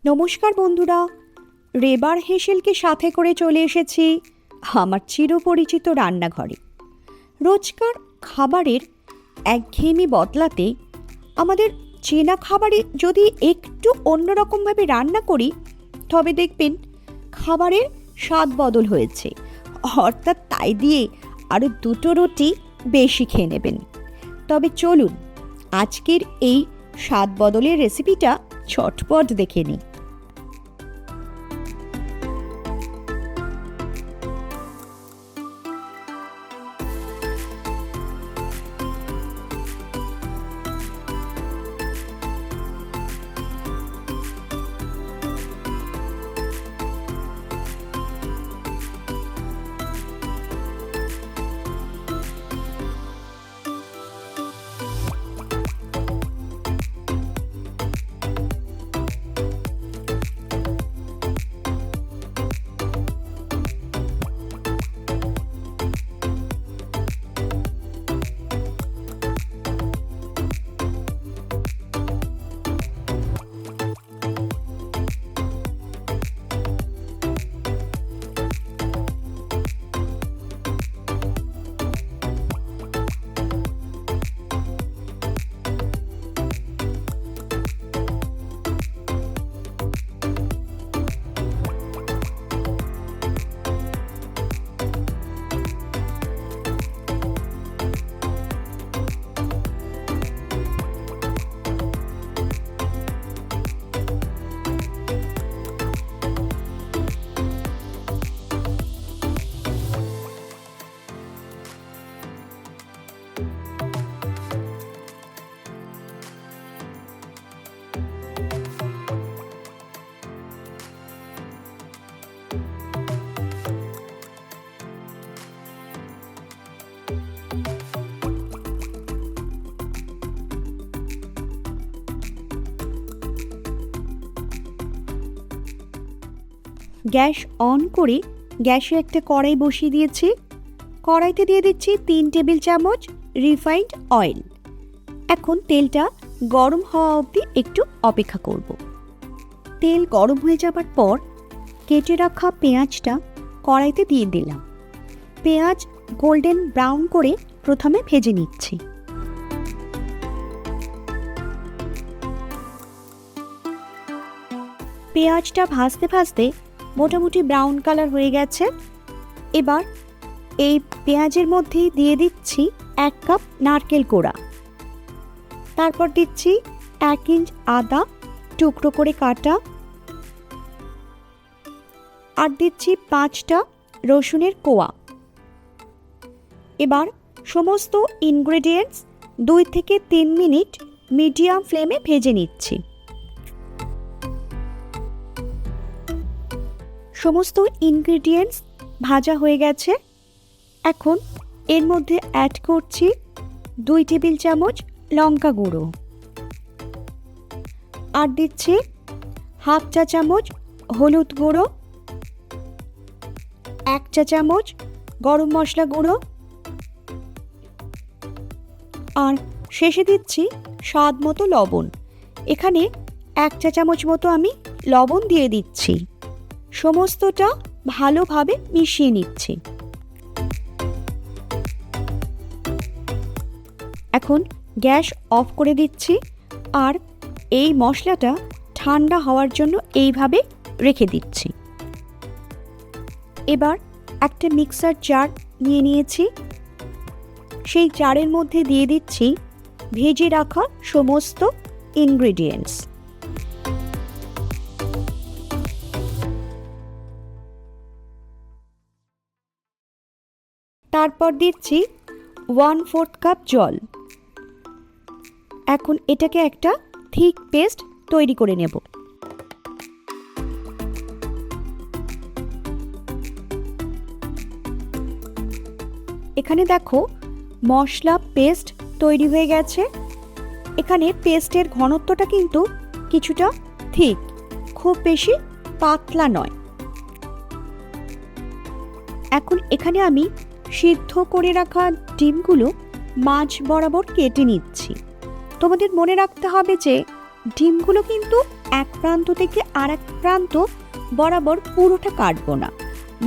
নমস্কার বন্ধুরা, রেবার হেসেলকে সাথে করে চলে এসেছি আমার চিরপরিচিত রান্নাঘরে। রোজকার খাবারের একঘেয়েমি বদলাতে আমাদের চেনা খাবারে যদি একটু অন্যরকমভাবে রান্না করি, তবে দেখবেন খাবারের স্বাদ বদল হয়েছে। অর্থাৎ তাই দিয়ে আরও দুটো রুটি বেশি খেয়ে নেবেন। তবে চলুন আজকের এই স্বাদ বদলের রেসিপিটা চটপট দেখে নিই। গ্যাস অন করে গ্যাসে একটা কড়াই বসিয়ে দিয়েছি। কড়াইতে দিয়ে দিচ্ছি 3 টেবিল চামচ রিফাইন্ড অয়েল। এখন তেলটা গরম হওয়া অবধি একটু অপেক্ষা করব। তেল গরম হয়ে যাবার পর কেটে রাখা পেঁয়াজটা কড়াইতে দিয়ে দিলাম। পেঁয়াজ গোল্ডেন ব্রাউন করে প্রথমে ভেজে নিচ্ছি। পেঁয়াজটা ভাজতে ভাজতে মোটামুটি ব্রাউন কালার হয়ে গেছে। এবার এই পেঁয়াজের মধ্যে দিয়ে দিচ্ছি 1 কাপ নারকেল কোড়া। তারপর দিচ্ছি 1 ইঞ্চ আদা টুকরো করে কাটা, আর দিচ্ছি 5টা রসুনের কোয়া। এবার সমস্ত ইনগ্রেডিয়েন্টস 2 থেকে 3 মিনিট মিডিয়াম ফ্লেমে ভেজে নিচ্ছি। সমস্ত ইনগ্রেডিয়েন্টস ভাজা হয়ে গেছে। এখন এর মধ্যে অ্যাড করছি 2 টেবিল চামচ লঙ্কা গুঁড়ো, আর দিচ্ছি হাফ চা চামচ হলুদ গুঁড়ো, 1 চা চামচ গরম মশলা গুঁড়ো, আর শেষে দিচ্ছি স্বাদ মতো লবণ। এখানে 1 চা চামচ মতো আমি লবণ দিয়ে দিচ্ছি। সমস্তটা ভালোভাবে মিশিয়ে নিচ্ছি। এখন গ্যাস অফ করে দিচ্ছি, আর এই মশলাটা ঠান্ডা হওয়ার জন্য এইভাবে রেখে দিচ্ছি। এবার একটা মিক্সার জার নিয়ে নিয়েছি। সেই জারের মধ্যে দিয়ে দিচ্ছি ভেজে রাখা সমস্ত ইনগ্রেডিয়েন্টস। তারপর দিচ্ছি 1/4 কাপ জল। এখন এটাকে একটা থিক পেস্ট তৈরি করে নেব। এখানে দেখো মশলা পেস্ট তৈরি হয়ে গেছে। এখানে পেস্টের ঘনত্বটা কিন্তু কিছুটা থিক, খুব বেশি পাতলা নয়। এখন এখানে আমি সিদ্ধ করে রাখা ডিমগুলো মাঝ বরাবর কেটে নিচ্ছি। তোমাদের মনে রাখতে হবে যে ডিমগুলো কিন্তু এক প্রান্ত থেকে আর এক প্রান্ত বরাবর পুরোটা কাটবো না,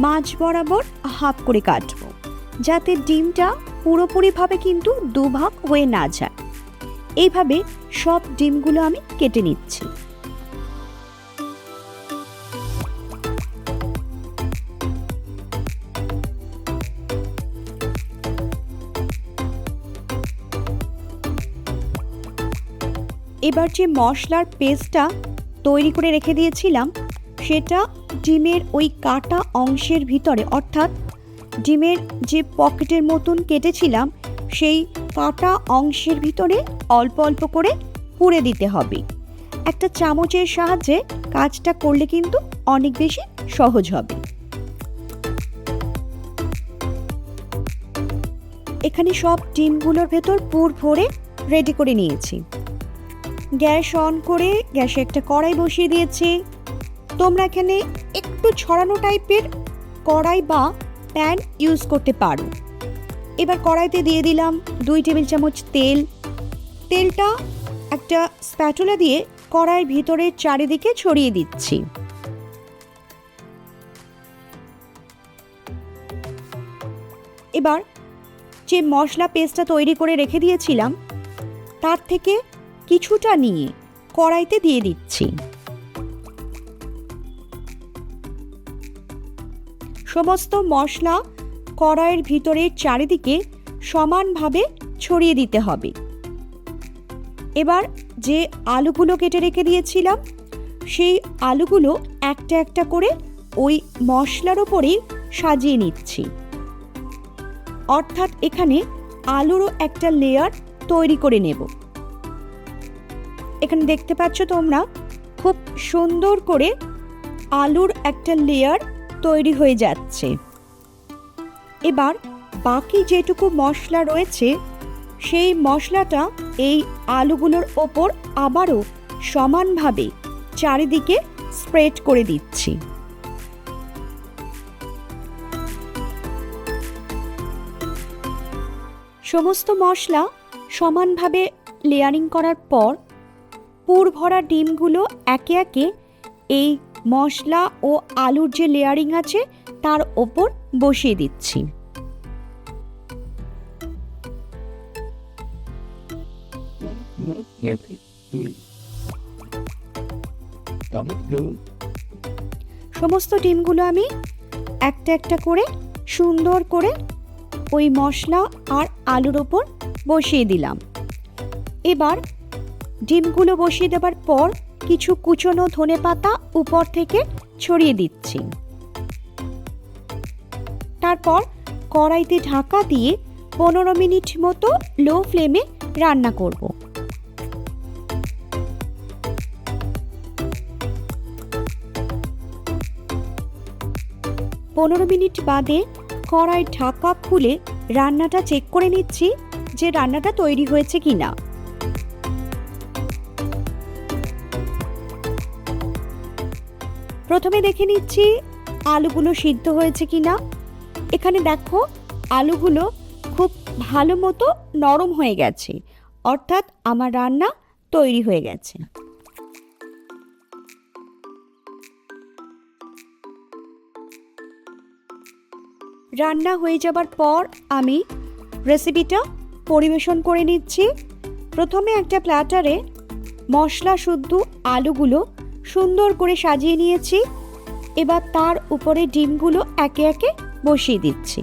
মাঝ বরাবর হাফ করে কাটবো, যাতে ডিমটা পুরোপুরিভাবে কিন্তু দুভাগ হয়ে না যায়। এইভাবে সব ডিমগুলো আমি কেটে নিচ্ছি। এবার যে মশলার পেস্টটা তৈরি করে রেখে দিয়েছিলাম সেটা ডিমের ওই কাটা অংশের ভিতরে, অর্থাৎ ডিমের যে পকেটের মতন কেটেছিলাম সেই কাটা অংশের ভিতরে অল্প অল্প করে পুরে দিতে হবে। একটা চামচের সাহায্যে কাজটা করলে কিন্তু অনেক বেশি সহজ হবে। এখানে সব ডিমগুলোর ভেতর পুর ভরে রেডি করে নিয়েছি। গ্যাস অন করে গ্যাসে একটা কড়াই বসিয়ে দিয়েছি। তোমরা এখানে একটু ছড়ানো টাইপের কড়াই বা প্যান ইউজ করতে পারো। এবার কড়াইতে দিয়ে দিলাম 2 টেবিল চামচ তেল। তেলটা একটা স্প্যাটুলা দিয়ে কড়াইয়ের ভিতরের চারিদিকে ছড়িয়ে দিচ্ছি। এবার যে মশলা পেস্টটা তৈরি করে রেখে দিয়েছিলাম তার থেকে কিছুটা নিয়ে কড়াইতে দিয়ে দিচ্ছি। সমস্ত মশলা কড়াইয়ের ভিতরের চারিদিকে সমানভাবে ছড়িয়ে দিতে হবে। এবার যে আলুগুলো কেটে রেখে দিয়েছিলাম সেই আলুগুলো একটা একটা করে ওই মশলার ওপরেই সাজিয়ে নিচ্ছি। অর্থাৎ এখানে আলুরও একটা লেয়ার তৈরি করে নেব। এখানে দেখতে পাচ্ছ তোমরা খুব সুন্দর করে আলুর একটা লেয়ার তৈরি হয়ে যাচ্ছে। এবার বাকি যেটুকু মশলা রয়েছে সেই মশলাটা এই আলুগুলোর ওপর আবারও সমানভাবে চারিদিকে স্প্রেড করে দিচ্ছি। সমস্ত মশলা সমানভাবে লেয়ারিং করার পর পুর ভরা ডিমগুলো একে একে এই মশলা ও আলুর যে লেয়ারিং আছে তার ওপর বসিয়ে দিচ্ছি। সমস্ত ডিমগুলো আমি একটা একটা করে সুন্দর করে ওই মশলা আর আলুর ওপর বসিয়ে দিলাম। এবার ডিমগুলো বসিয়ে দেওয়ার পর কিছু কুচনো ধনেপাতা উপর থেকে ছড়িয়ে দিচ্ছি। তারপর কড়াইতে ঢাকা দিয়ে 15 মিনিট মতো লো ফ্লেমে রান্না করব। 15 মিনিট বাদে কড়াই ঢাকা খুলে রান্নাটা চেক করে নিচ্ছি যে রান্নাটা তৈরি হয়েছে কিনা। প্রথমে দেখে নিচ্ছি আলুগুলো সিদ্ধ হয়েছে কিনা। এখানে দেখো আলুগুলো খুব ভালো মতো নরম হয়ে গেছে, অর্থাৎ আমার রান্না তৈরি হয়ে গেছে। রান্না হয়ে যাবার পর আমি রেসিপিটা পরিবেশন করে নিচ্ছি। প্রথমে একটা প্ল্যাটারে মশলা শুদ্ধ আলুগুলো সুন্দর করে সাজিয়ে নিয়েছি। এবার তার উপরে ডিমগুলো একে একে বসিয়ে দিচ্ছি।